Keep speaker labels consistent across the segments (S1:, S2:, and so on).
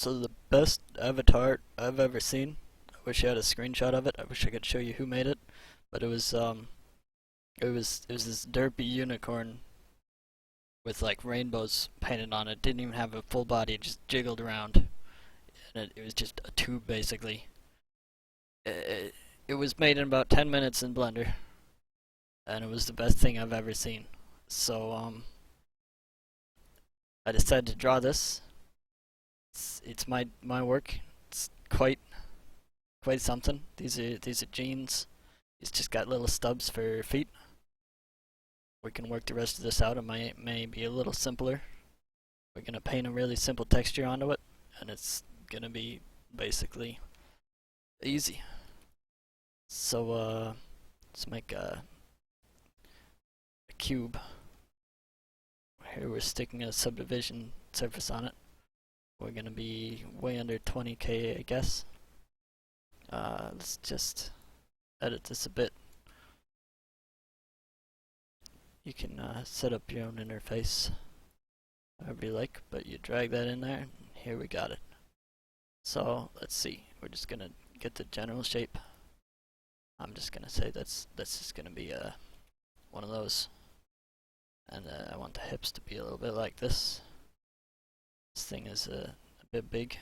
S1: So the best avatar I've ever seen. I wish I had a screenshot of it. I wish I could show you who made it. But it was this derpy unicorn with like rainbows painted on it. Didn't even have a full body. It just jiggled around, and it was just a tube basically. It was made in about 10 minutes in Blender, and it was the best thing I've ever seen. So I decided to draw this. It's my work. It's quite something. These are jeans. He's just got little stubs for feet. We can work the rest of this out. It may be a little simpler. We're gonna paint a really simple texture onto it, and it's gonna be basically easy. So let's make a cube. Here we're sticking a subdivision surface on it. We're gonna be way under 20k, I guess. Let's just edit this a bit. You can set up your own interface however you like, but you drag that in there, and here we got it. So let's see, we're just gonna get the general shape. I'm just gonna say that's just gonna be one of those, and I want the hips to be a little bit like this. This thing is a bit big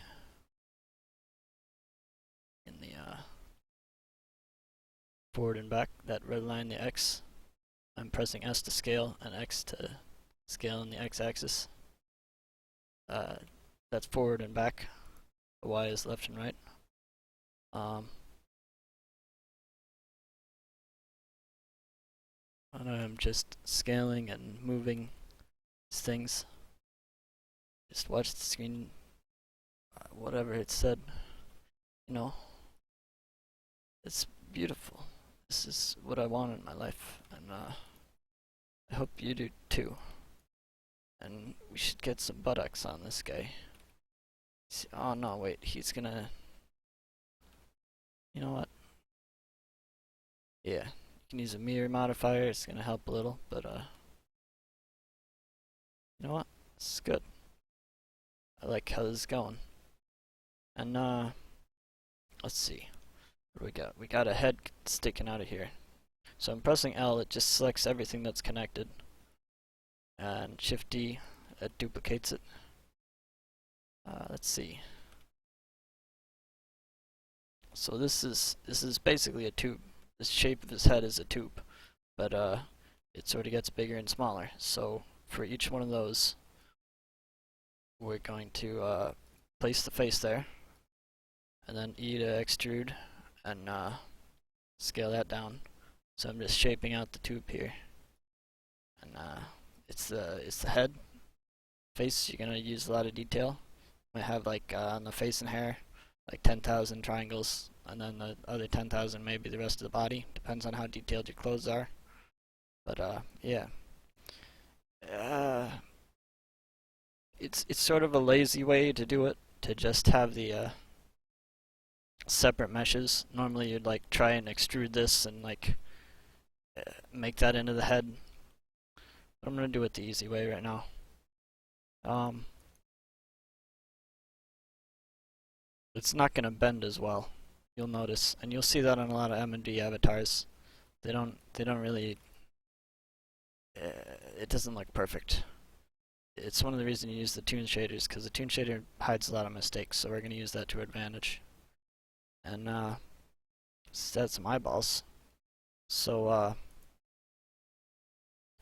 S1: in the forward and back. That red line, the X. I'm pressing S to scale and X to scale in the X-axis. That's forward and back. The Y is left and right. And I'm just scaling and moving these things. Just watch the screen. Whatever it said, you know, it's beautiful. This is what I want in my life, and I hope you do too. And we should get some buttocks on this guy. Oh no, wait, he's gonna... You know what? Yeah, you can use a mirror modifier, it's gonna help a little, but you know what? This is good. I like how this is going. And let's see. What do we got? We got a head sticking out of here. So I'm pressing L, it just selects everything that's connected. And Shift D, it duplicates it. Let's see. So this is basically a tube. The shape of his head is a tube, but it sort of gets bigger and smaller. So for each one of those, we're going to place the face there, and then E to extrude, and scale that down. So I'm just shaping out the tube here, and it's the head. Face, you're gonna use a lot of detail. Might have like on the face and hair, like 10,000 triangles, and then the other 10,000 maybe the rest of the body. Depends on how detailed your clothes are. But yeah, it's sort of a lazy way to do it, to just have the separate meshes. Normally you'd like try and extrude this and like make that into the head. But I'm gonna do it the easy way right now. It's not gonna bend as well. You'll notice, and you'll see that on a lot of M&D avatars. They don't really. It doesn't look perfect. It's one of the reasons you use the toon shaders, because the toon shader hides a lot of mistakes. So we're gonna use that to advantage. And set some eyeballs. So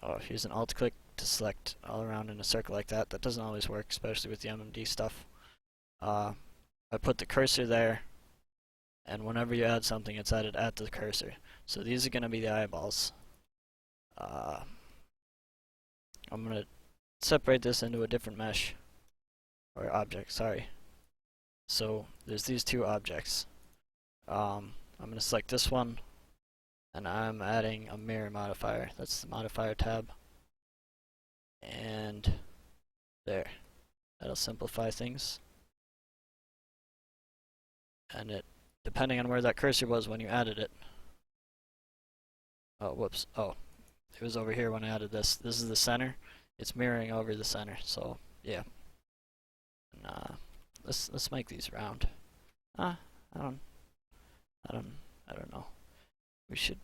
S1: oh, here's an alt click to select all around in a circle like that. That doesn't always work, especially with the MMD stuff. I put the cursor there, and whenever you add something, it's added at the cursor. So these are going to be the eyeballs. I'm going to separate this into a different mesh, or object, sorry. So there's these two objects. I'm going to select this one, and I'm adding a mirror modifier. That's the modifier tab. And there. That'll simplify things. And it, depending on where that cursor was when you added it. Oh, whoops. Oh, it was over here when I added this. This is the center. It's mirroring over the center, so yeah. And, let's make these round. Ah, I don't I don't I don't know. We should,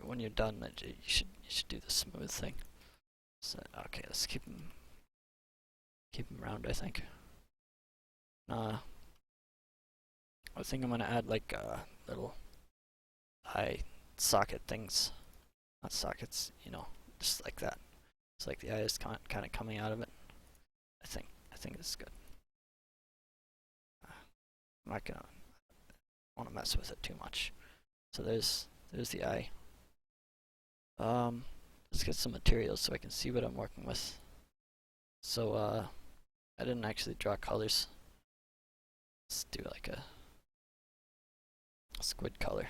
S1: when you're done, you should do the smooth thing. So okay, let's keep them round. I think. I think I'm gonna add like little eye socket things, not sockets, just like that. It's like the eye is kind of coming out of it. I think it's good. I'm not gonna want to mess with it too much. So there's the eye. Let's get some materials so I can see what I'm working with. So I didn't actually draw colors. Let's do like a squid color.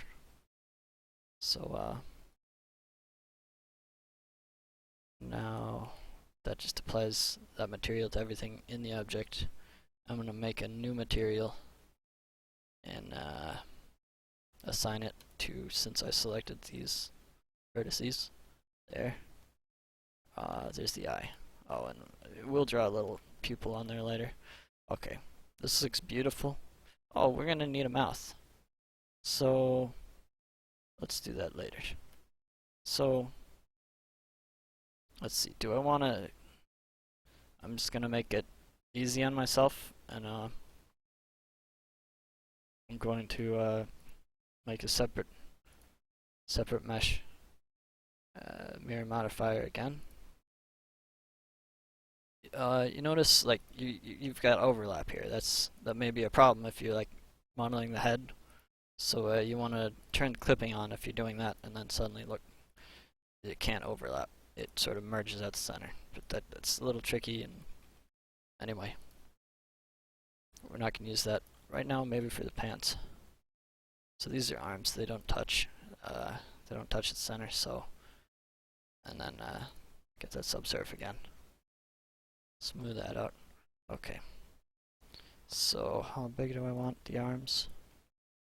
S1: So now that just applies that material to everything in the object. I'm gonna make a new material and assign it to, since I selected these vertices. There. There's the eye. Oh, and we'll draw a little pupil on there later. Okay, this looks beautiful. Oh, we're gonna need a mouth. So let's do that later. So let's see. Do I want to? I'm just gonna make it easy on myself, and I'm going to make a separate mesh mirror modifier again. You notice like you've got overlap here. That may be a problem if you're like modeling the head. So you want to turn clipping on if you're doing that, and then suddenly look, it can't overlap. It sort of merges at the center. But that's a little tricky. And anyway, we're not gonna use that right now. Maybe for the pants. So these are arms. They don't touch. They don't touch the center. So, and then get that subsurf again. Smooth that out. Okay. So how big do I want the arms?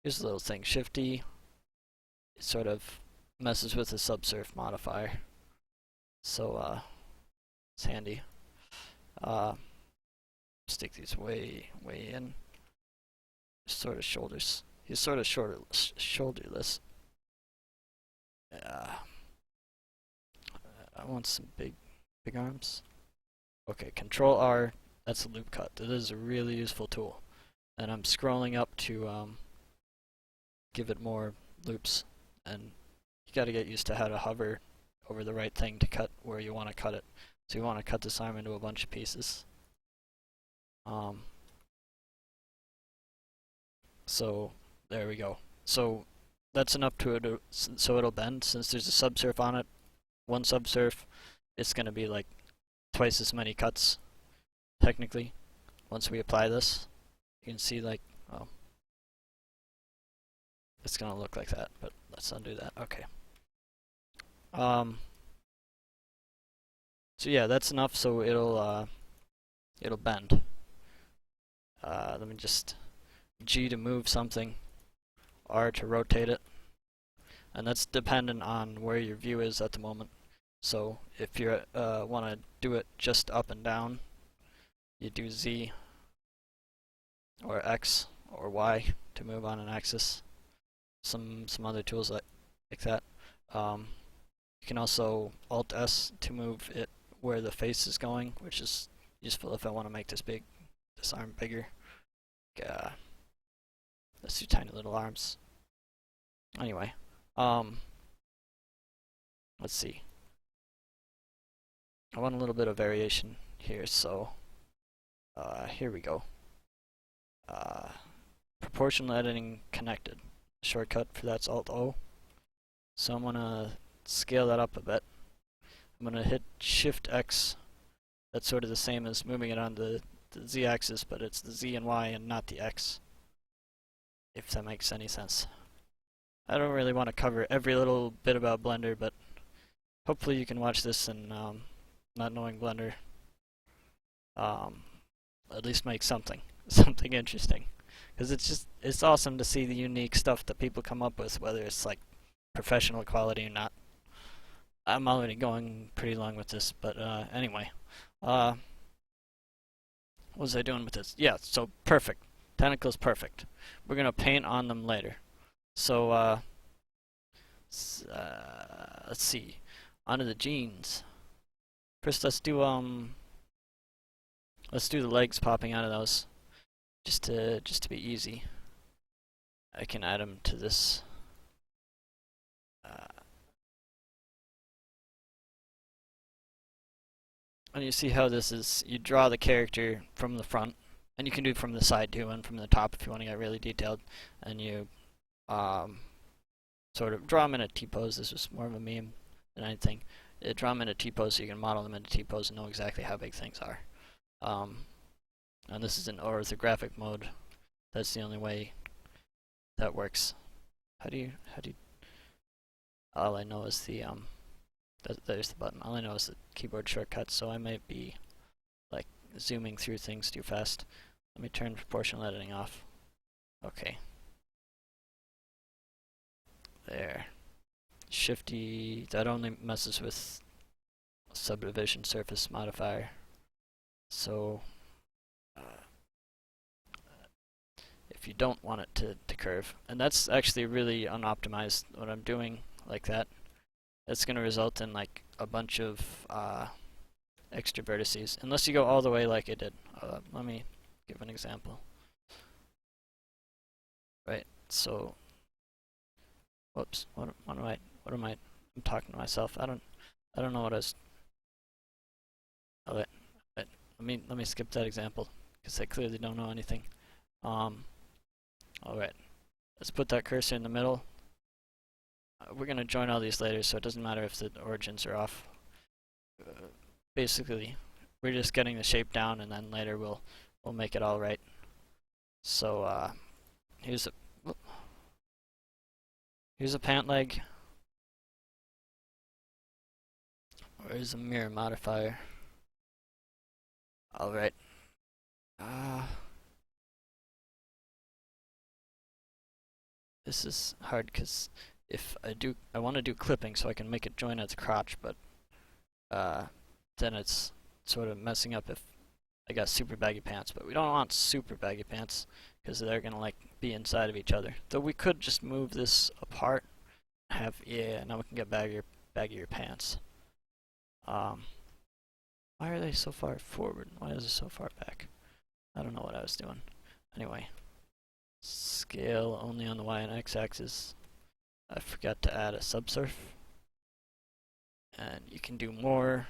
S1: Here's a little thing. Shift-E. It sort of messes with the subsurf modifier. So it's handy. Stick these way in. Sort of shoulders. He's sort of shoulderless. I want some big arms. Okay, Control R, that's a loop cut. That is a really useful tool. And I'm scrolling up to give it more loops. And you gotta get used to how to hover over the right thing to cut where you want to cut it. So you want to cut this arm into a bunch of pieces. So there we go. So that's enough so it'll bend. Since there's a subsurf on it, one subsurf, it's gonna be like twice as many cuts, technically. Once we apply this, you can see like, well, it's gonna look like that. But let's undo that. Okay. So yeah, that's enough. So it'll bend. Let me just G to move something, R to rotate it, and that's dependent on where your view is at the moment. So if you want to do it just up and down, you do Z or X or Y to move on an axis. Some other tools like that. You can also Alt S to move it where the face is going, which is useful if I want to make this arm bigger. Let's do tiny little arms. Anyway, let's see. I want a little bit of variation here, so here we go. Proportional editing connected. Shortcut for that's Alt O. So I'm gonna scale that up a bit. I'm gonna hit Shift X. That's sort of the same as moving it on the Z axis, but it's the Z and Y and not the X. If that makes any sense. I don't really want to cover every little bit about Blender, but hopefully you can watch this and not knowing Blender at least make something interesting, because it's awesome to see the unique stuff that people come up with, whether it's like professional quality or not. I'm already going pretty long with this, but anyway, What was I doing with this? Yeah, so perfect. Tentacles perfect. We're gonna paint on them later. So let's see. Onto the jeans. First, let's do the legs popping out of those, just to be easy. I can add them to this. And you see how this is, you draw the character from the front, and you can do it from the side too, and from the top if you want to get really detailed, and you sort of draw them in a T-pose. This was more of a meme than anything. Draw them in a T-pose so you can model them in a T-pose and know exactly how big things are. And this is in orthographic mode. That's the only way that works. How do you, all I know is the, there's the button. All I know is the keyboard shortcut, so I might be, like, zooming through things too fast. Let me turn proportional editing off. Okay. There. Shifty, that only messes with subdivision surface modifier. So, if you don't want it to curve, and that's actually really unoptimized, what I'm doing like that, it's going to result in like a bunch of extra vertices, unless you go all the way like I did. Let me give an example. Right, so, whoops, what am I, I'm talking to myself. I don't know what I was, oh, wait, let me skip that example, because I clearly don't know anything. Alright, let's put that cursor in the middle. We're going to join all these later, so it doesn't matter if the origins are off. Basically, we're just getting the shape down, and then later we'll make it all right. So here's a pant leg. Where's a mirror modifier? All right. This is hard because if I want to do clipping so I can make it join at the crotch, but then it's sort of messing up if I got super baggy pants. But we don't want super baggy pants because they're gonna like be inside of each other. Though we could just move this apart, yeah, now we can get baggier pants. Why are they so far forward? Why is it so far back? I don't know what I was doing. Anyway, scale only on the Y and X axis. I forgot to add a subsurf. And you can do more.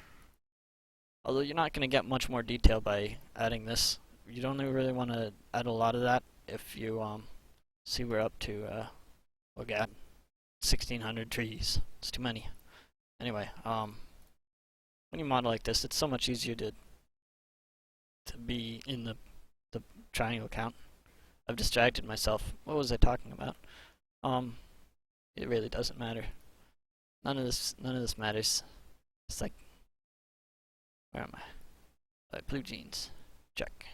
S1: Although you're not going to get much more detail by adding this. You don't really want to add a lot of that if you see we're up to, we got 1,600 trees. It's too many. Anyway, when you model like this, it's so much easier to be in the triangle count. I've distracted myself. What was I talking about? It really doesn't matter. None of this matters. It's like, where am I? Blue jeans. Check.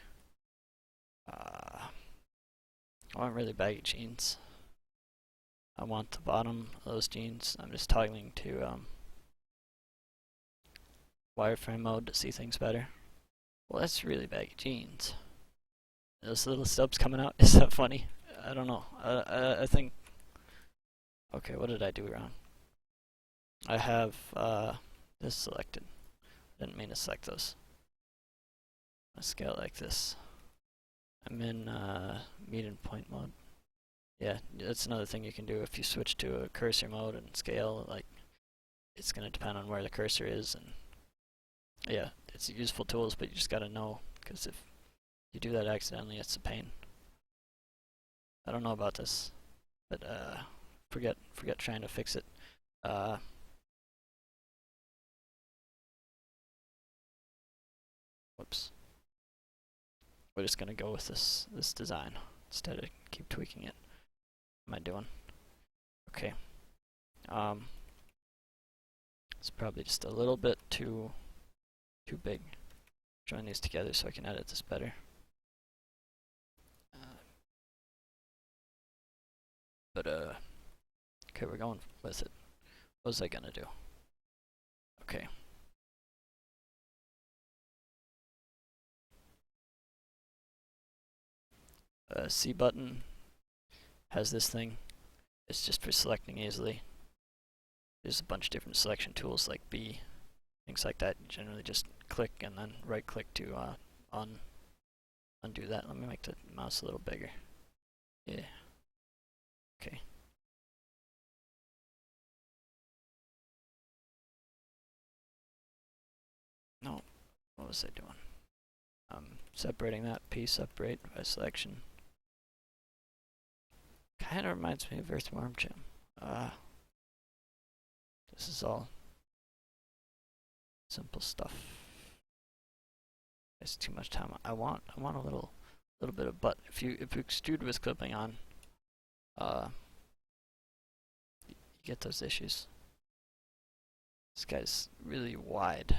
S1: I want really baggy jeans. I want the bottom of those jeans. I'm just toggling to wireframe mode to see things better. Well, that's really baggy jeans. Those little stubs coming out. Is that funny? I don't know. I think. Okay, what did I do wrong? I have this selected. Didn't mean to select those. I scale like this. I'm in meet and point mode. Yeah, that's another thing you can do if you switch to a cursor mode and scale. Like, it's gonna depend on where the cursor is, and yeah, it's useful tools, but you just gotta know, because if you do that accidentally, it's a pain. I don't know about this, but forget trying to fix it. Whoops. We're just gonna go with this design instead of keep tweaking it. What am I doing? Okay. It's probably just a little bit too big. Join these together so I can edit this better. Okay, we're going with it. What was I gonna do? Okay. C button has this thing. It's just for selecting easily. There's a bunch of different selection tools like B, things like that. You generally just click and then right click to undo that. Let me make the mouse a little bigger. Yeah. Okay. No, what was I doing? Separating that P separate by selection. Kind of reminds me of Earthworm Jim. This is all simple stuff. It's too much time. I want a little bit of butt. If you extrude with clipping on, you get those issues. This guy's really wide.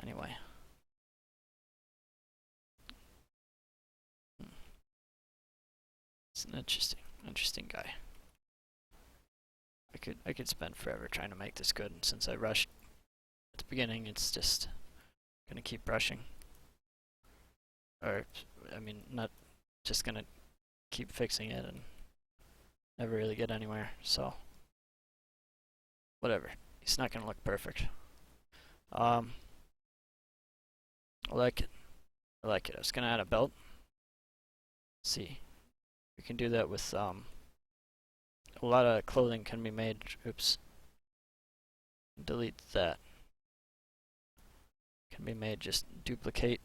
S1: Anyway. It's an interesting guy. I could spend forever trying to make this good, and since I rushed at the beginning, it's just gonna keep rushing. Or, I mean, not just gonna keep fixing it and never really get anywhere, so whatever. It's not gonna look perfect. I like it. I like it. I was gonna add a belt. Let's see. We can do that with a lot of clothing can be made. Oops. Delete that. Can be made. Just duplicate.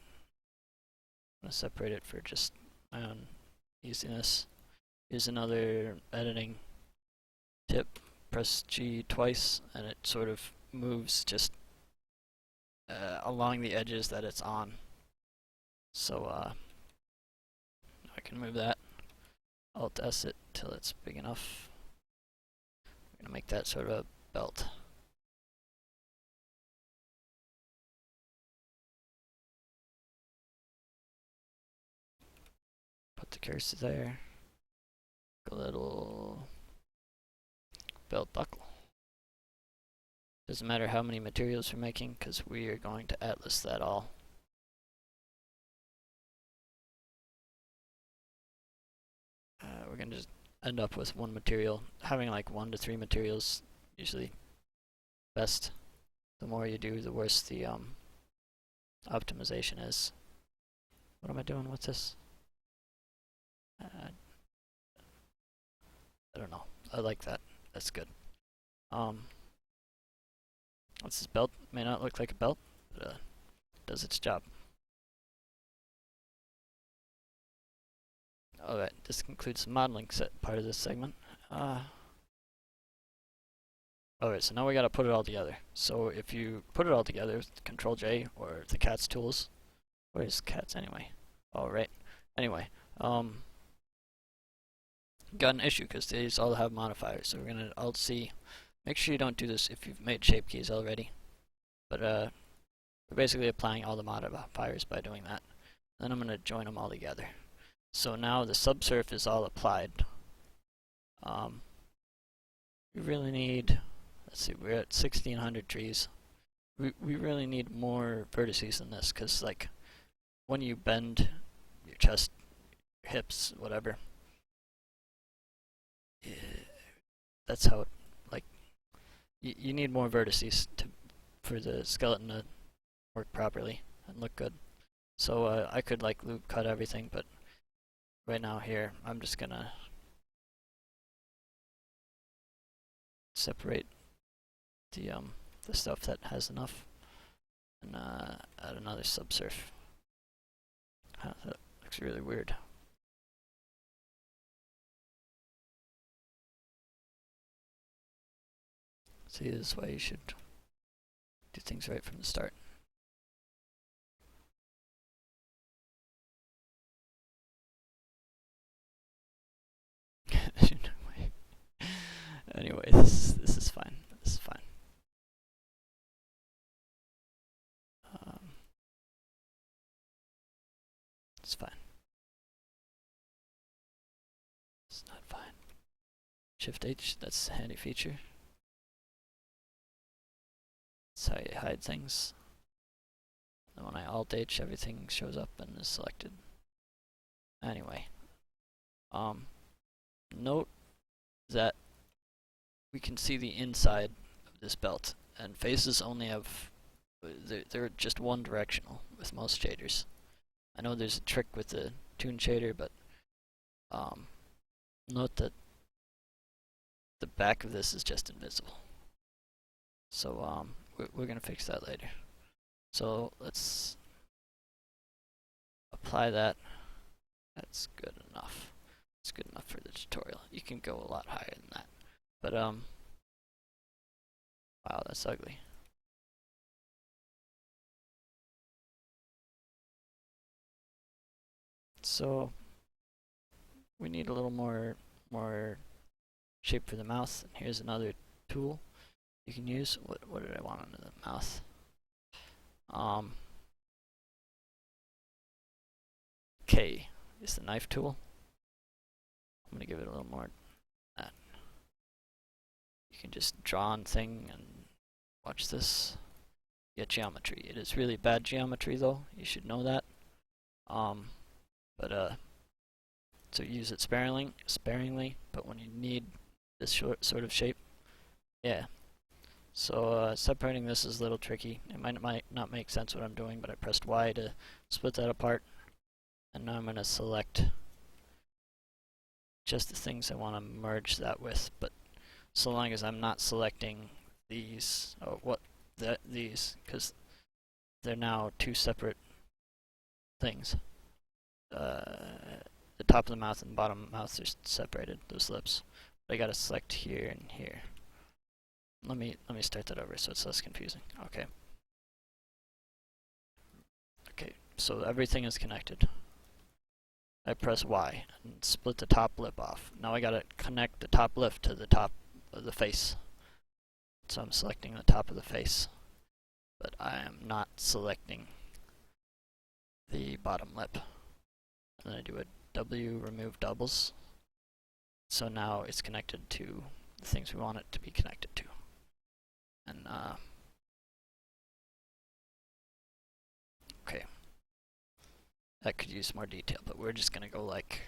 S1: I'm gonna separate it for just my own easiness. Here's another editing tip. Press G twice, and it sort of moves just along the edges that it's on. So I can move that. Alt S it till it's big enough. I'm gonna make that sort of a belt. Put the cursor there. A little belt buckle. Doesn't matter how many materials we're making, because we are going to atlas that all. We're gonna just end up with one material. Having like 1 to 3 materials usually best. The more you do, the worse the optimization is. What am I doing with this? I don't know. I like that. That's good. What's this belt? May not look like a belt, but does its job. Alright, this concludes the modeling part of this segment. Alright, so now we gotta put it all together. So if you put it all together with Control J or the cat's tools, where's cats anyway? Alright, anyway, got an issue because these all have modifiers. So we're gonna Alt C. Make sure you don't do this if you've made shape keys already. But we're basically applying all the modifiers by doing that. Then I'm gonna join them all together. So now the subsurf is all applied. We really need, let's see, we're at 1600 trees. We really need more vertices than this, because like when you bend your chest, your hips, whatever, that's how it, like, you need more vertices for the skeleton to work properly and look good. So I could like loop cut everything, but right now here I'm just gonna separate the stuff that has enough and add another subsurf. That looks really weird. See, this is why you should do things right from the start. Anyway, this is fine. This is fine. It's fine. It's not fine. Shift H, that's a handy feature. That's how you hide things. And when I Alt H, everything shows up and is selected. Anyway, note that we can see the inside of this belt, and faces only have they're just one directional with most shaders. I know there's a trick with the toon shader, but note that the back of this is just invisible. So we're gonna fix that later. So let's apply that. That's good enough. It's good enough for the tutorial. You can go a lot higher than that. But wow, that's ugly. So we need a little more shape for the mouth. And here's another tool you can use. What did I want under the mouth? K is the knife tool. I'm gonna give it a little more that. You can just draw on thing and watch this. Get geometry. It is really bad geometry though. You should know that. So use it sparingly. But when you need this sort of shape, yeah. So separating this is a little tricky. It might not make sense what I'm doing, but I pressed Y to split that apart, and now I'm going to select just the things I want to merge that with. But so long as I'm not selecting these, these, because they're now two separate things. The top of the mouth and bottom of the mouth are separated, those lips. But I gotta select here and here. Let me start that over so it's less confusing. Okay. Okay, so everything is connected. I press Y and split the top lip off. Now I gotta connect the top lip to the top of the face. So I'm selecting the top of the face, but I am not selecting the bottom lip. And then I do a W, remove doubles. So now it's connected to the things we want it to be connected to. And okay, that could use more detail, but we're just gonna go like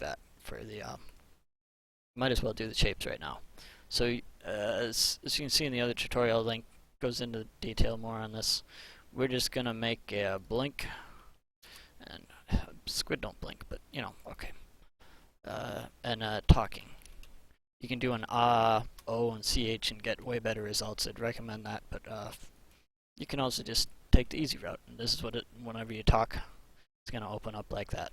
S1: that for the might as well do the shapes right now. So as you can see in the other tutorial, link goes into detail more on this. We're just gonna make a blink, and squid don't blink, but you know, okay. And talking. You can do an O, and CH and get way better results. I'd recommend that, but you can also just take the easy route. And this is what whenever you talk, it's going to open up like that.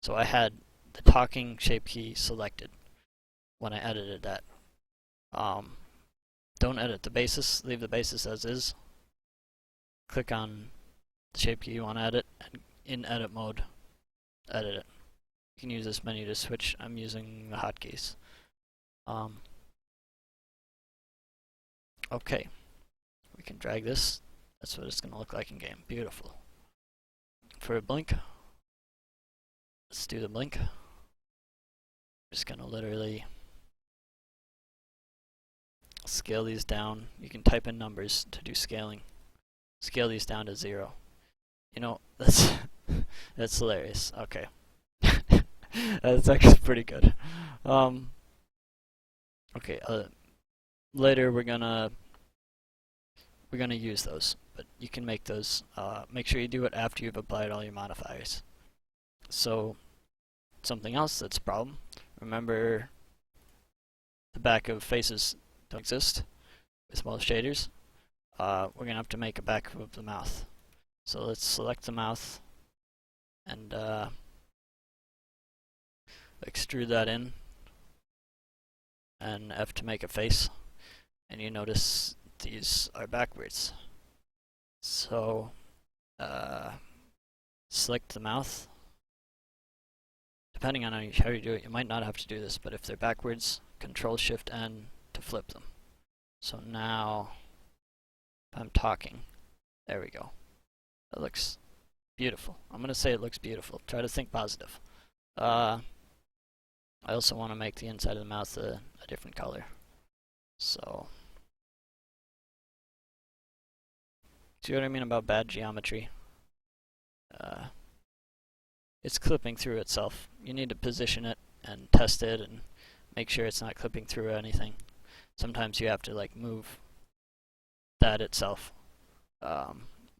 S1: So I had the talking shape key selected when I edited that. Don't edit the basis, leave the basis as is. Click on the shape key you want to edit, and in edit mode, edit it. You can use this menu to switch. I'm using the hotkeys. Okay, we can drag this. That's what it's going to look like in game. Beautiful. For a blink, let's do the blink. Just going to literally scale these down. You can type in numbers to do scaling. Scale these down to 0. You know, that's that's hilarious. Okay. That's actually pretty good. Okay, later we're gonna use those, but you can make those. Make sure you do it after you've applied all your modifiers. So something else that's a problem. Remember, the back of faces don't exist with most shaders. We're gonna have to make a back of the mouth. So let's select the mouth and extrude that in, and F to make a face. And you notice these are backwards. So select the mouth. Depending on how you do it, you might not have to do this, but if they're backwards, Control Shift N to flip them. So now, if I'm talking, there we go. That looks beautiful. I'm gonna say it looks beautiful. Try to think positive. I also want to make the inside of the mouth a different color. So, see what I mean about bad geometry? it's clipping through itself. You need to position it and test it and make sure it's not clipping through anything. Sometimes you have to like move that itself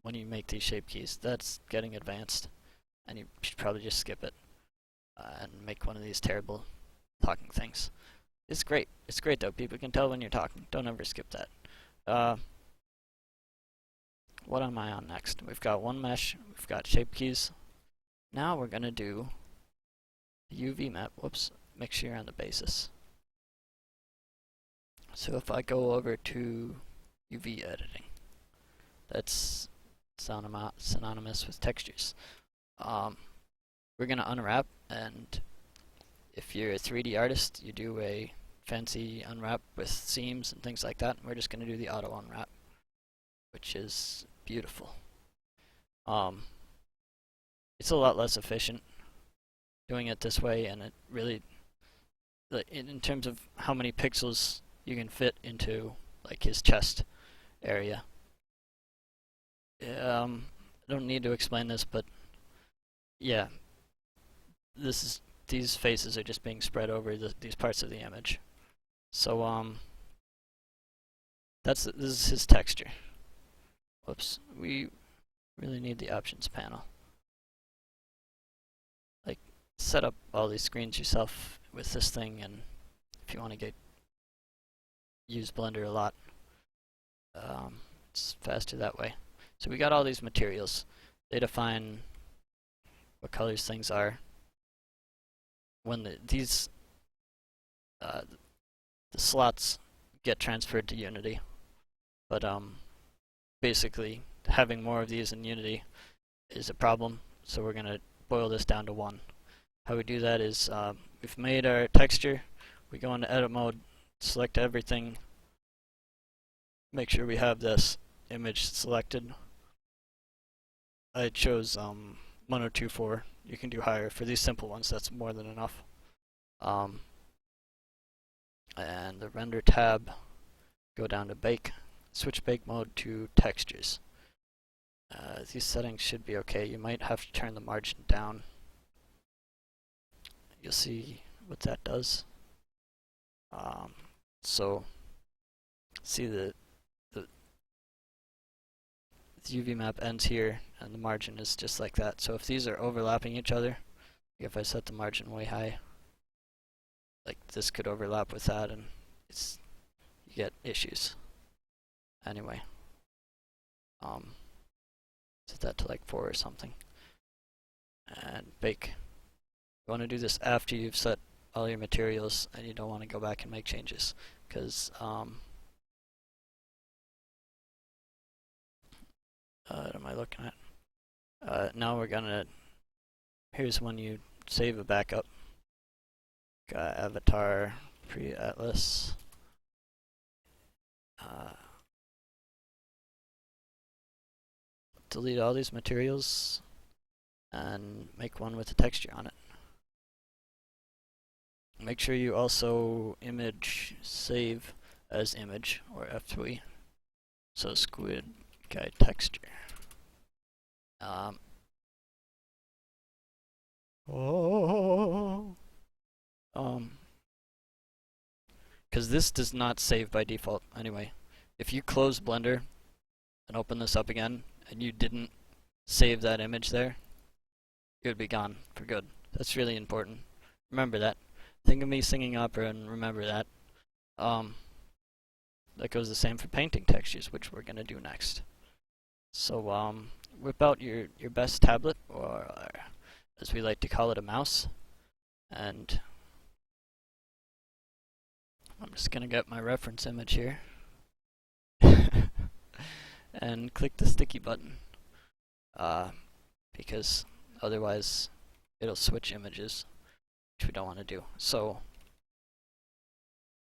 S1: when you make these shape keys. That's getting advanced, and you should probably just skip it and make one of these terrible talking things. It's great. It's great though. People can tell when you're talking. Don't ever skip that. What am I on next? We've got one mesh. We've got shape keys. Now we're gonna do the UV map. Whoops. Make sure you're on the basis. So if I go over to UV editing, that's synonymous with textures. We're gonna unwrap, and if you're a 3D artist, you do a fancy unwrap with seams and things like that. We're just gonna do the auto unwrap, which is beautiful. It's a lot less efficient doing it this way, and it really, in terms of how many pixels you can fit into like his chest area. I don't need to explain this, but yeah, these faces are just being spread over these parts of the image. So this is his texture. Whoops, we really need the options panel. Like, set up all these screens yourself with this thing, and if you want to use Blender a lot, it's faster that way. So we got all these materials. They define what colors things are. When the slots get transferred to Unity, but basically having more of these in Unity is a problem. So we're gonna boil this down to one. How we do that is we've made our texture. We go into edit mode, select everything, make sure we have this image selected. I chose 1024. You can do higher. For these simple ones, that's more than enough. And the render tab, go down to bake, switch bake mode to textures. These settings should be okay. You might have to turn the margin down. You'll see what that does. So see the UV map ends here, and the margin is just like that. So if these are overlapping each other, if I set the margin way high, like this could overlap with that, and you get issues. Anyway, set that to like 4 or something, and bake. You want to do this after you've set all your materials, and you don't want to go back and make changes, because what am I looking at? Now we're gonna, here's when you save a backup. Got avatar, pre-atlas. Delete all these materials and make one with a texture on it. Make sure you also image save as image, or F2E. So squid guy texture. Because this does not save by default anyway. If you close Blender and open this up again, and you didn't save that image there, it would be gone for good. That's really important. Remember that. Think of me singing opera and remember that. That goes the same for painting textures, which we're gonna do next. So whip out your best tablet, or as we like to call it, a mouse, and I'm just gonna get my reference image here and click the sticky button, because otherwise it'll switch images, which we don't want to do. So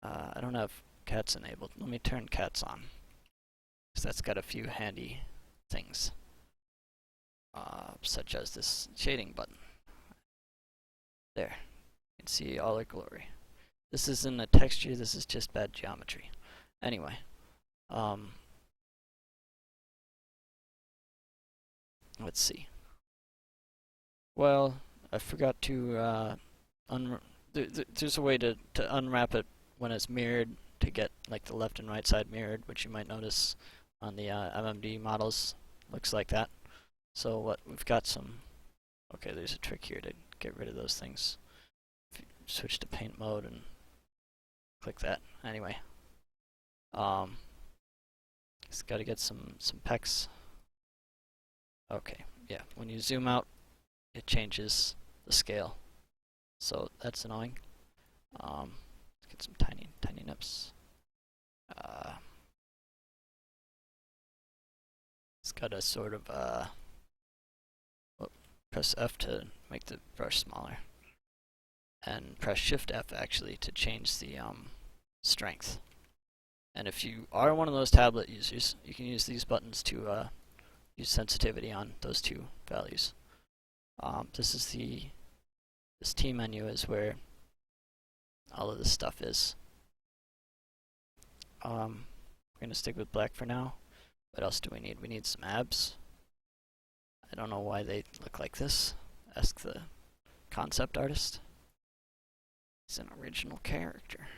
S1: I don't have cats enabled. Let me turn cats on, because that's got a few handy things, such as this shading button. There, you can see all our glory. This isn't a texture, this is just bad geometry. Anyway, let's see. Well, I forgot to there's a way to unwrap it when it's mirrored to get like the left and right side mirrored, which you might notice on the MMD models. Looks like that. So what we've got some. Okay, there's a trick here to get rid of those things. If you switch to paint mode and click that. Anyway, just got to get some pecs. Okay, yeah. When you zoom out, it changes the scale. So that's annoying. Let's get some tiny nips. It's got a sort of press F to make the brush smaller, and press Shift F actually to change the strength. And if you are one of those tablet users, you can use these buttons to use sensitivity on those two values. This T menu is where all of this stuff is. We're gonna stick with black for now. What else do we need? We need some abs. I don't know why they look like this. Ask the concept artist. He's an original character.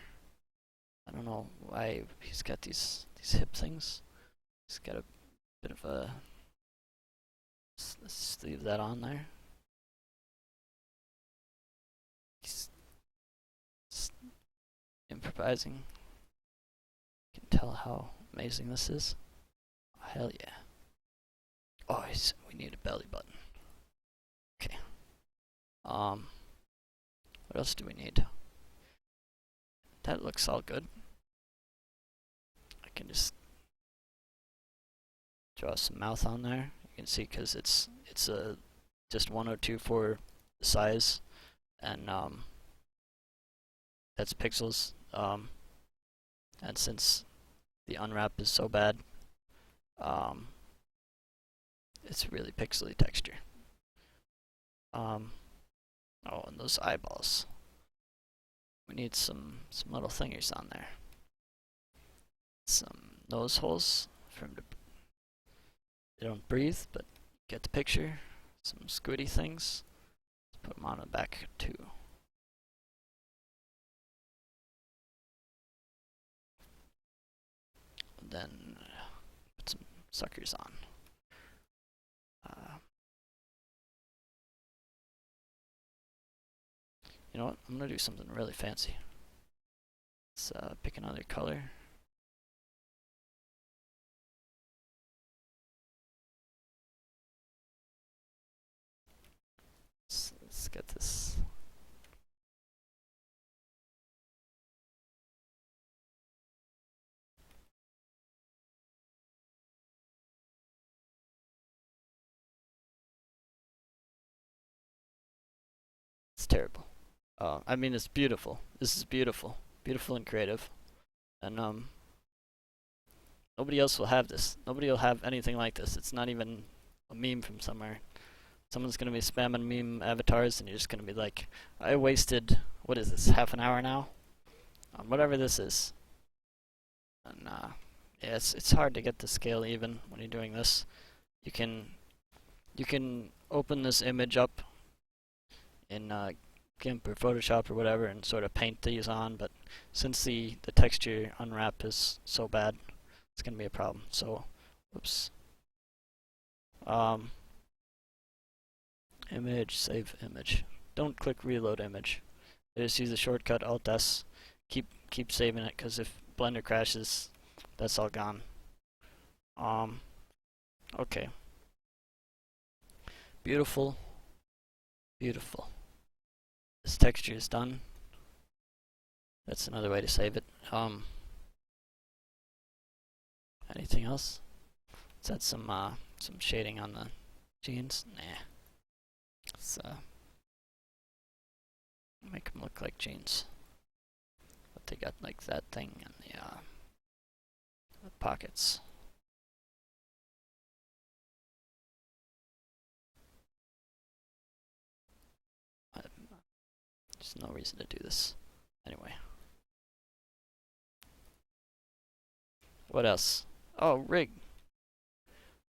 S1: I don't know why he's got these hip things. He's got a bit of a. Let's leave that on there. He's improvising. You can tell how amazing this is. Oh, hell yeah. Oh, we need a belly button. Okay. What else do we need? That looks all good. I can just draw some mouth on there. You can see because it's just 102 for the size, and that's pixels. And since the unwrap is so bad, it's really pixely texture. Oh, and those eyeballs. We need some little thingies on there. Some nose holes for them to. They don't breathe, but get the picture. Some squiddy things. Let's put them on the back too. And then put some suckers on. You know what? I'm gonna do something really fancy. Let's pick another color. Let's get this. It's terrible. I mean, it's beautiful. This is beautiful. Beautiful and creative. And nobody else will have this. Nobody will have anything like this. It's not even a meme from somewhere. Someone's gonna be spamming meme avatars, and you're just gonna be like, I wasted, what is this, half an hour now? On whatever this is. And yeah, it's hard to get the scale even when you're doing this. You can open this image up in GIMP or Photoshop or whatever and sort of paint these on, but since the texture unwrap is so bad, it's gonna be a problem. So, oops. Image, save image. Don't click reload image. Just use the shortcut Alt S. Keep saving it, because if Blender crashes, that's all gone. Okay. Beautiful. Beautiful. This texture is done. That's another way to save it. Anything else? Let's add some shading on the jeans. Nah. Let's make them look like jeans. But they got like that thing in the pockets. There's no reason to do this. Anyway. What else? Oh, rig.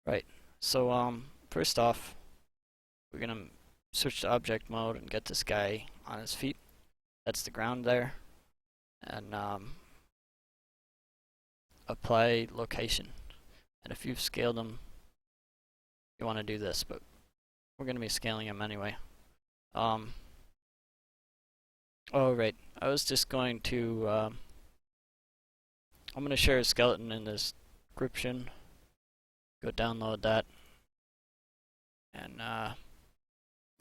S1: Right. So, first off, we're gonna switch to object mode and get this guy on his feet. That's the ground there. And apply location. And if you've scaled him, you want to do this, but we're going to be scaling him anyway. Oh right, I was just going to, I'm going to share a skeleton in this description. Go download that. And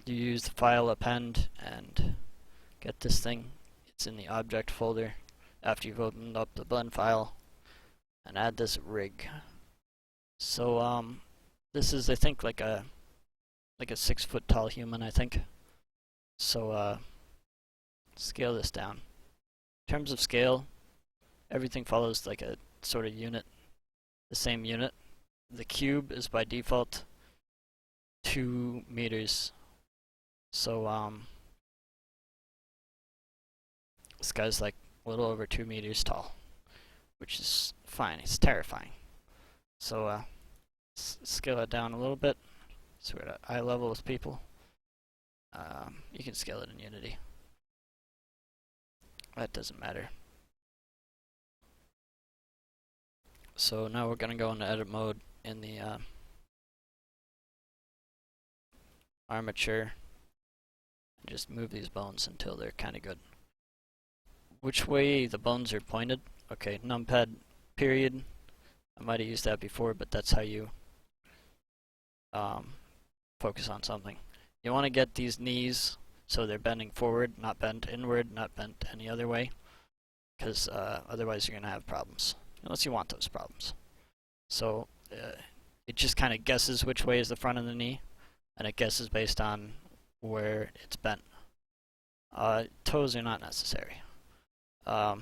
S1: you use the file append and get this thing. It's in the object folder after you've opened up the blend file, and add this rig. So this is, I think, like a 6 foot tall human, I think. So scale this down. In terms of scale, everything follows like a sort of unit, the same unit. The cube is by default 2 meters. So this guy's like a little over 2 meters tall, which is fine. It's terrifying. So scale it down a little bit so we're at eye level with people. You can scale it in Unity. That doesn't matter. So now we're going to go into edit mode in the armature and just move these bones until they're kind of good. Which way the bones are pointed? Okay, numpad period. I might have used that before, but that's how you focus on something. You want to get these knees so they're bending forward, not bent inward, not bent any other way, because otherwise you're going to have problems, unless you want those problems. So it just kind of guesses which way is the front of the knee, and it guesses based on where it's bent. Toes are not necessary. The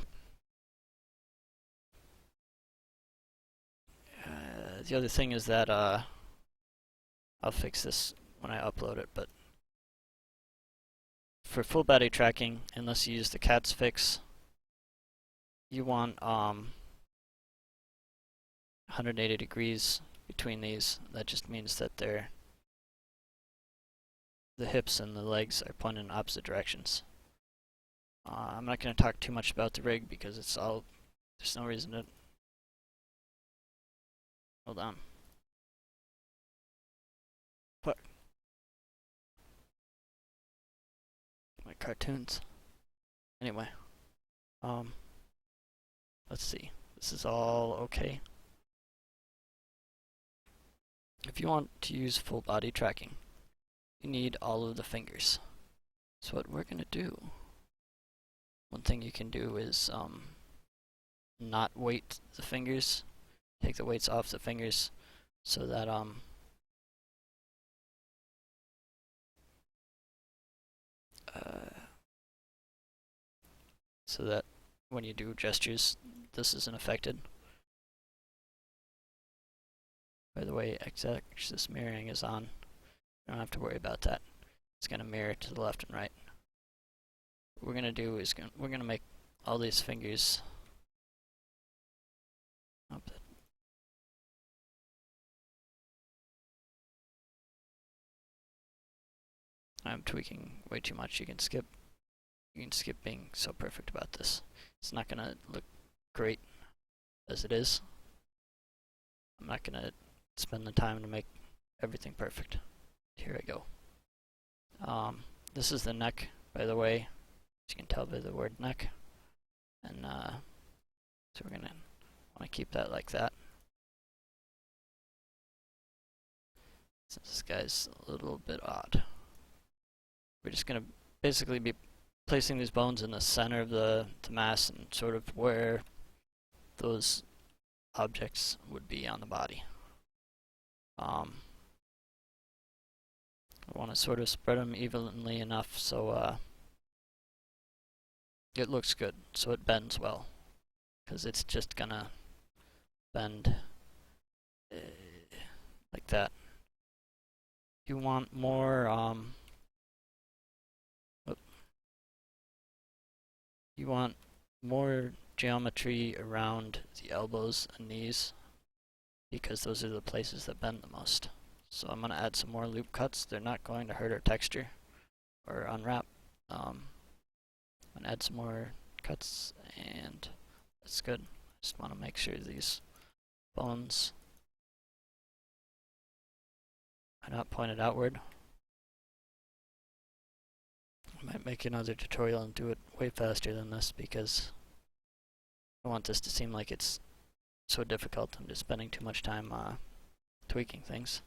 S1: other thing is that I'll fix this when I upload it, but for full body tracking, unless you use the cat's fix, you want 180 degrees between these. That just means that the hips and the legs are pointed in opposite directions. I'm not going to talk too much about the rig because it's all, there's no reason to. Hold on. Fuck. My cartoons. Anyway. Let's see. This is all okay. If you want to use full body tracking, you need all of the fingers. So what we're gonna do, one thing you can do is not weight the fingers, take the weights off the fingers so that when you do gestures, this isn't affected. By the way, x-axis mirroring is on. You don't have to worry about that. It's going to mirror to the left and right. What we're going to do is we're going to make all these fingers up. I'm tweaking way too much. You can skip being so perfect about this. It's not going to look great as it is. I'm not going to spend the time to make everything perfect. Here I go. This is the neck, by the way. As you can tell by the word neck. And so we're going to want to keep that like that. Since this guy's a little bit odd. We're just going to basically be placing these bones in the center of the mass and sort of where those objects would be on the body. I want to sort of spread them evenly enough so it looks good, so it bends well, because it's just gonna bend like that. You want more you want more geometry around the elbows and knees, because those are the places that bend the most. So I'm going to add some more loop cuts. They're not going to hurt our texture. or unwrap. And add some more cuts, and that's good. Just want to make sure these bones are not pointed outward. I might make another tutorial and do it way faster than this because I want this to seem like it's so difficult. I'm just spending too much time tweaking things.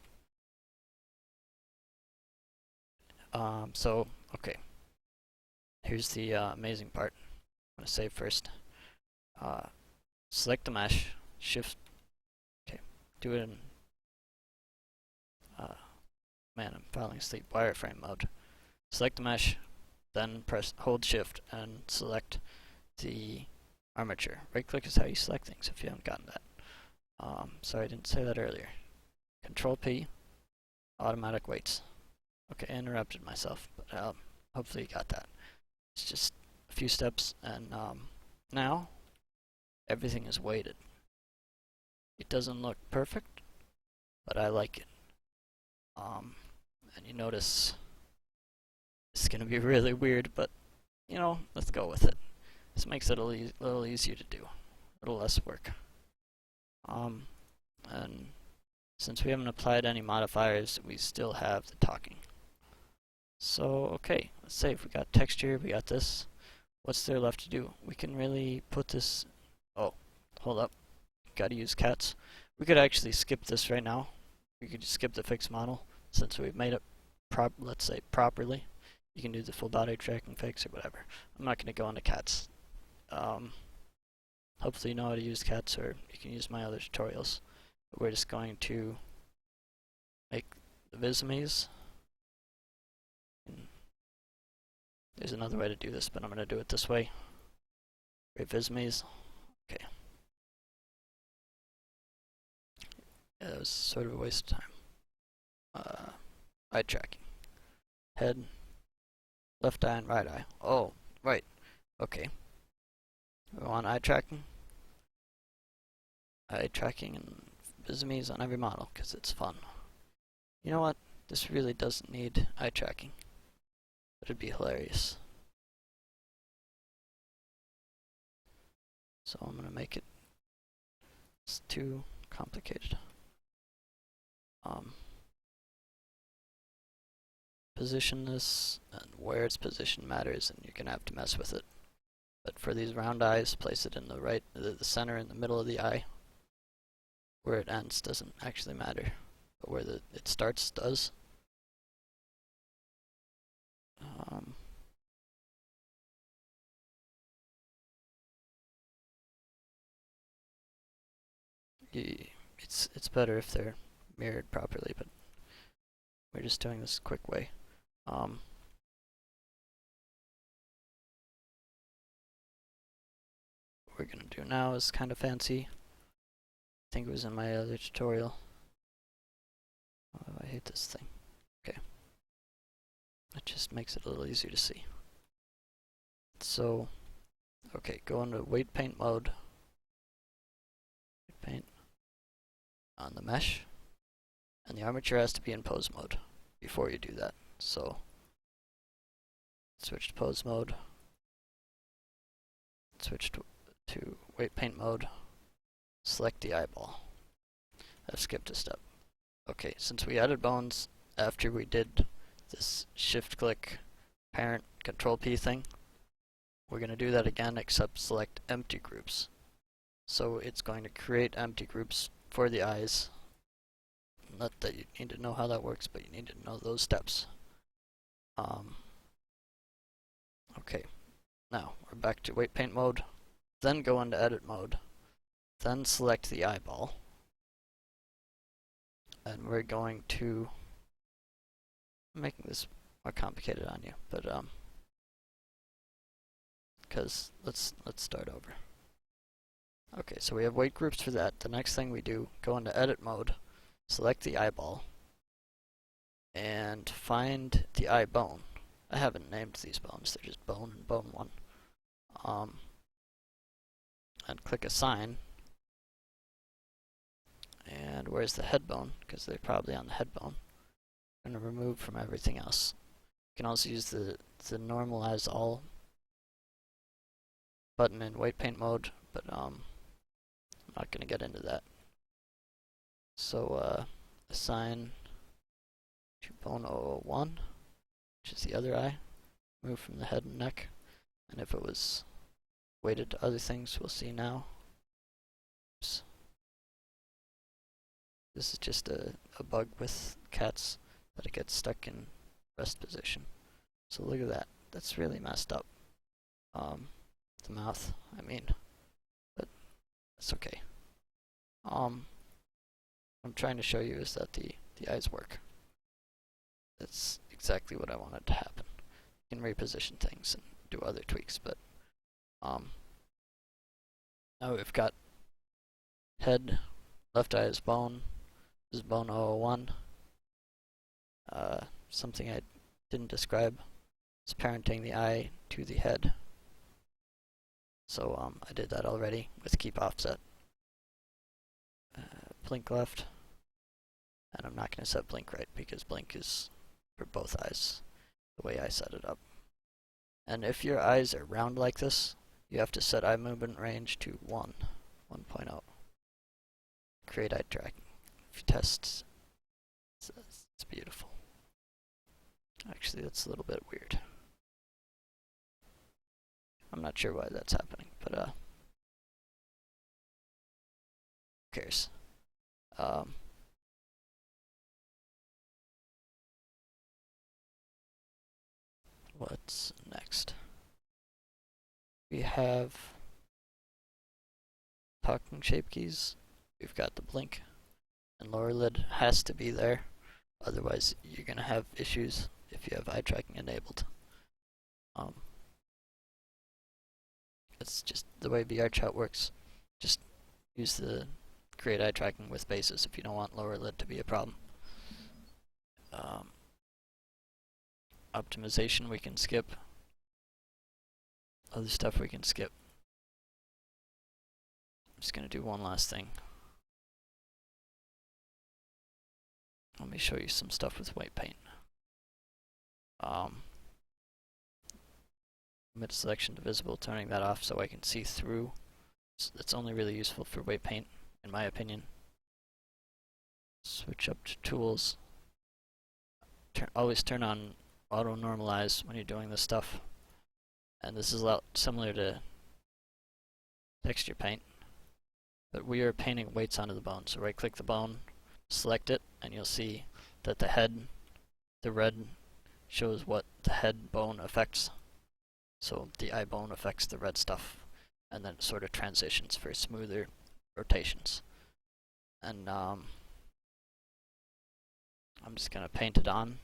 S1: Okay. Here's the amazing part. I'm going to save first. Select the mesh, shift, okay, do it in, man, I'm falling asleep, wireframe mode. Select the mesh, then hold shift and select the armature. Right click is how you select things if you haven't gotten that. Sorry I didn't say that earlier. Control P, automatic weights. Okay, I interrupted myself, but hopefully you got that. It's just a few steps, and now everything is weighted. It doesn't look perfect, but I like it. And you notice it's gonna be really weird, but you know, let's go with it. This makes it a little easier to do, a little less work. And since we haven't applied any modifiers, we still have the talking. So, okay, let's say if we got texture, we got this. What's there left to do? We can really put this... Oh, hold up. Gotta use cats. We could actually skip this right now. We could just skip the fixed model, since we've made it, let's say, properly. You can do the full body tracking fix or whatever. I'm not going to go into cats. Hopefully you know how to use cats, or you can use my other tutorials. But we're just going to make the Visemes. There's another way to do this, but I'm going to do it this way. Create Visemes. Okay. Yeah, that was sort of a waste of time. Eye tracking. Head, left eye, and right eye. Oh, right. Okay. We want eye tracking. Eye tracking and Visemes on every model, because it's fun. You know what? This really doesn't need eye tracking. But it'd be hilarious. So I'm going to make it... It's too complicated. Position this, and where its position matters, and you're going to have to mess with it. But for these round eyes, place it in the center, in the middle of the eye. Where it ends doesn't actually matter, but where it starts does. It's better if they're mirrored properly, but we're just doing this quick way. What we're gonna do now is kind of fancy. I think it was in my other tutorial. Oh, I hate this thing. Okay. It just makes it a little easier to see. So, okay, go into weight paint mode. Weight paint on the mesh. And the armature has to be in pose mode before you do that. So, switch to pose mode. Switch to weight paint mode. Select the eyeball. I've skipped a step. Okay, since we added bones after we did this shift click parent control P thing, we're going to do that again, except select empty groups. So it's going to create empty groups for the eyes. Not that you need to know how that works, but you need to know those steps. Okay, now we're back to weight paint mode, then go into edit mode, then select the eyeball, and we're going to, I'm making this more complicated on you, but because let's start over. Okay, so we have weight groups for that. The next thing we do, go into edit mode, select the eyeball, and find the eye bone. I haven't named these bones, they're just bone and bone one. And click assign. And where's the head bone? Because they're probably on the head bone. I'm going to remove from everything else. can also use the normalize all button in weight paint mode, but I'm not going to get into that. So assign to bone 001, which is the other eye, move from the head and neck, and if it was weighted to other things, we'll see now. Oops. This is just a bug with cats, that it gets stuck in rest position. So look at that, that's really messed up. The mouth, I mean, but that's okay. What I'm trying to show you is that the eyes work. That's exactly what I wanted to happen. You can reposition things and do other tweaks, but now we've got head, left eye is bone, this is bone 001. Something I didn't describe is parenting the eye to the head. So I did that already with keep offset. Blink left, and I'm not going to set blink right because blink is for both eyes, the way I set it up. And if your eyes are round like this, you have to set eye movement range to 1.0. Create eye tracking. If you test, it's beautiful. Actually, that's a little bit weird. I'm not sure why that's happening, but who cares? What's next? We have talking shape keys. We've got the blink, and lower lid has to be there. Otherwise, you're gonna have issues if you have eye tracking enabled. It's just the way VRChat works. Just use the create eye tracking with bases if you don't want lower lid to be a problem. Optimization we can skip. Other stuff we can skip. I'm just going to do one last thing. Let me show you some stuff with white paint. Mid selection to visible, turning that off so I can see through. It's only really useful for weight paint, in my opinion. Switch up to tools. Always turn on auto normalize when you're doing this stuff. And this is a lot similar to texture paint, but we are painting weights onto the bone. So right click the bone, select it, and you'll see that the head, the red shows what the head bone affects. So the eye bone affects the red stuff, and then it sort of transitions for smoother rotations. And I'm just going to paint it on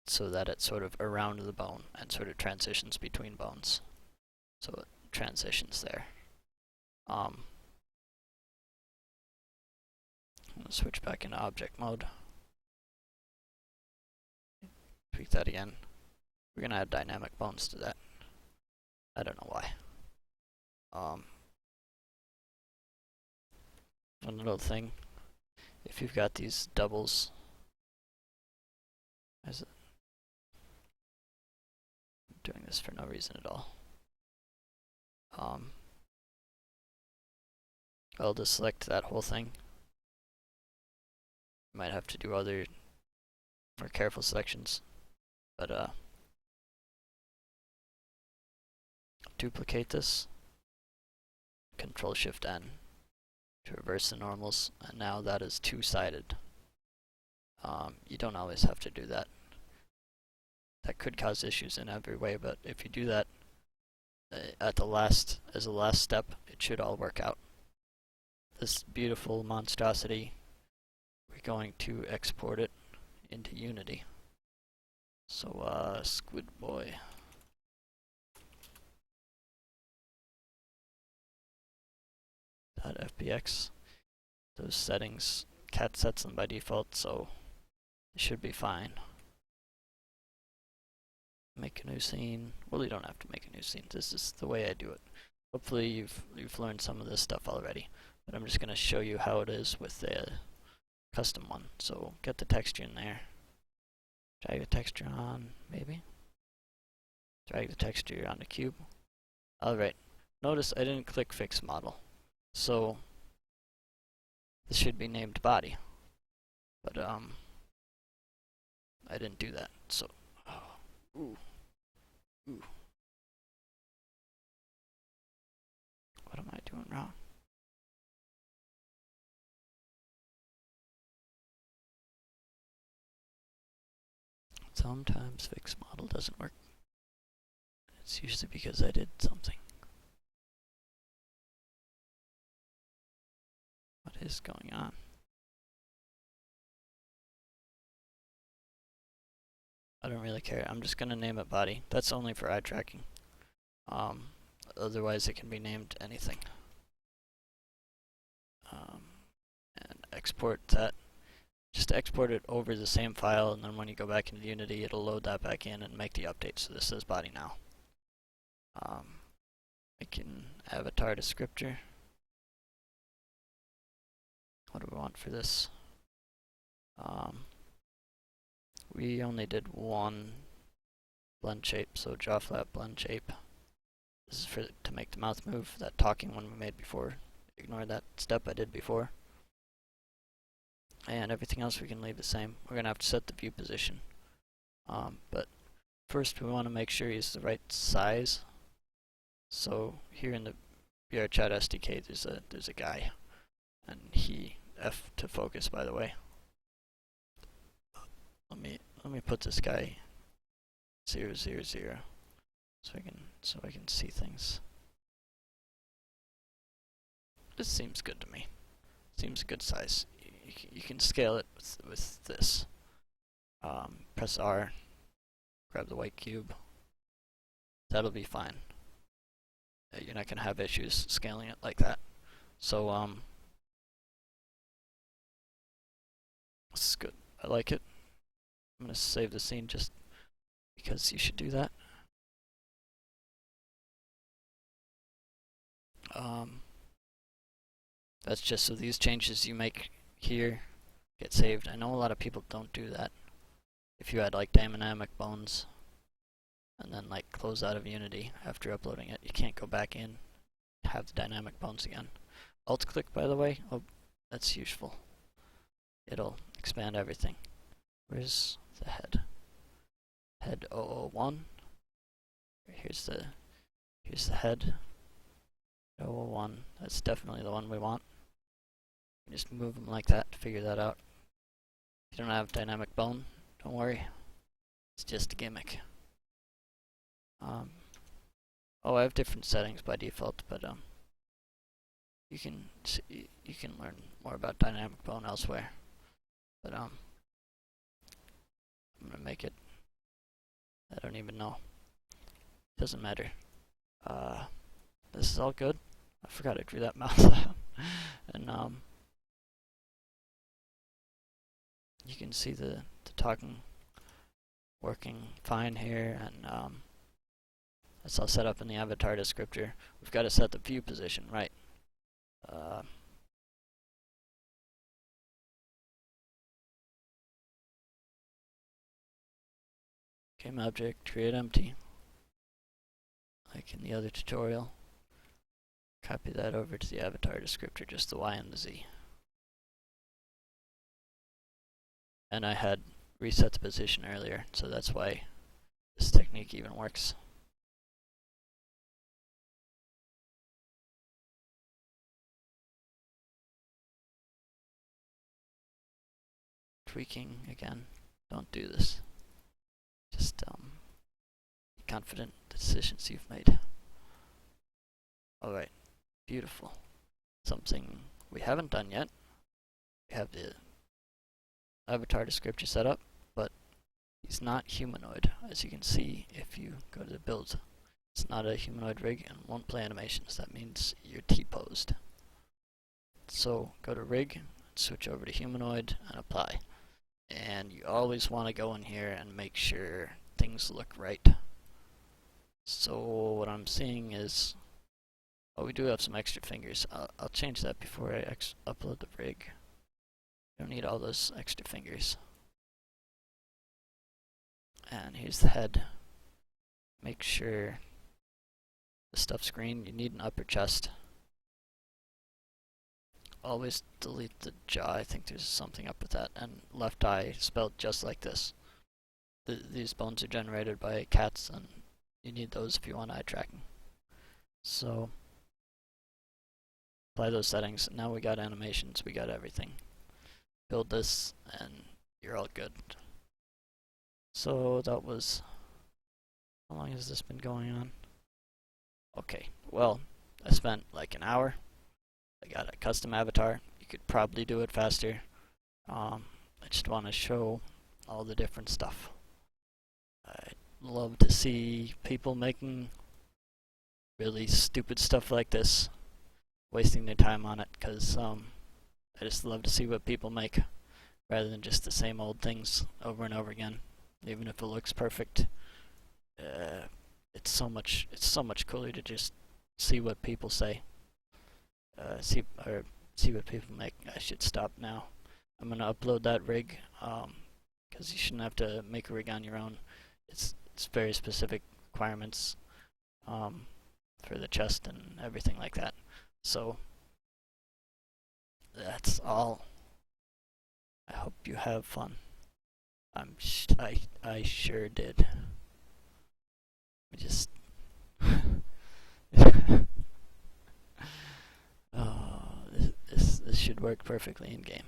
S1: so that it's sort of around the bone and sort of transitions between bones. So it transitions there. I'm going to switch back into object mode. Tweak that again. We're going to add dynamic bones to that. I don't know why. One little thing. If you've got these doubles, I'm doing this for no reason at all. I'll just select that whole thing. Might have to do other more careful selections, but duplicate this, Control Shift N to reverse the normals, and now that is two-sided. You don't always have to do that. That could cause issues in every way, but if you do that as a last step, it should all work out. This beautiful monstrosity, we're going to export it into Unity. So Squid Boy. .fbx. Those settings, cat sets them by default, so it should be fine. Make a new scene. Well, you don't have to make a new scene. This is the way I do it. Hopefully you've learned some of this stuff already, but I'm just going to show you how it is with the custom one. So get the texture in there. Drag the texture on, maybe. Drag the texture on the cube. Alright, notice I didn't click fix model. So, this should be named body. But, I didn't do that, so, ooh. What am I doing wrong? Sometimes fix model doesn't work. It's usually because I did something. What is going on? I don't really care. I'm just gonna name it body. That's only for eye tracking. Otherwise it can be named anything. And export that. Just export it over the same file, and then when you go back into Unity, it'll load that back in and make the update. So this says body now. I can avatar descriptor. What do we want for this? We only did one blend shape, so draw flat blend shape. This is for to make the mouth move. That talking one we made before. Ignore that step I did before. And everything else we can leave the same. We're gonna have to set the view position. But first we want to make sure he's the right size. So here in the VRChat SDK, there's a guy, and he F to focus, by the way. Let me put this guy 0, 0, 0, so I can see things. This seems good to me. Seems a good size. You can scale it with this. Press R, grab the white cube. That'll be fine. You're not gonna have issues scaling it like that. So this is good. I like it. I'm gonna save the scene just because you should do that. That's just so these changes you make here get saved. I know a lot of people don't do that. If you had like dynamic bones and then like close out of Unity after uploading it, you can't go back in, have the dynamic bones again. Alt click, by the way, oh, that's useful. It'll expand everything. Where's the head? Head 001. Here's the head. 001. That's definitely the one we want. Just move them like that to figure that out. If you don't have dynamic bone, don't worry. It's just a gimmick. Oh, I have different settings by default, but you can learn more about dynamic bone elsewhere. But I'm gonna make it. I don't even know. Doesn't matter. This is all good. I forgot I drew that mouth. And you can see the talking working fine here, and that's all set up in the avatar descriptor. We've got to set the view position right. Game object, create empty, like in the other tutorial. Copy that over to the avatar descriptor, just the Y and the Z. And I had reset the position earlier, so that's why this technique even works. Tweaking again. Don't do this. Just be confident in the decisions you've made. Alright, beautiful. Something we haven't done yet. We have the avatar descriptor set up, but he's not humanoid, as you can see if you go to the build. It's not a humanoid rig and won't play animations. That means you're T-posed. So go to rig, switch over to humanoid, and apply. And you always want to go in here and make sure things look right. So what I'm seeing is, oh, we do have some extra fingers. I'll change that before I upload the rig. Don't need all those extra fingers. And here's the head. Make sure the stuff's green. You need an upper chest. Always delete the jaw. I think there's something up with that. And left eye spelled just like this. These bones are generated by cats, and you need those if you want eye tracking. So apply those settings. Now we got animations. We got everything. Build this, and you're all good. So that was... How long has this been going on? Okay, well, I spent like an hour. I got a custom avatar. You could probably do it faster. I just want to show all the different stuff. I love to see people making really stupid stuff like this, wasting their time on it, because I just love to see what people make, rather than just the same old things over and over again. Even if it looks perfect, it's so much cooler to just see what people say. See what people make. I should stop now. I'm gonna upload that rig, because you shouldn't have to make a rig on your own. It's very specific requirements for the chest and everything like that. So that's all. I hope you have fun. I sure did. I just oh, this should work perfectly in game.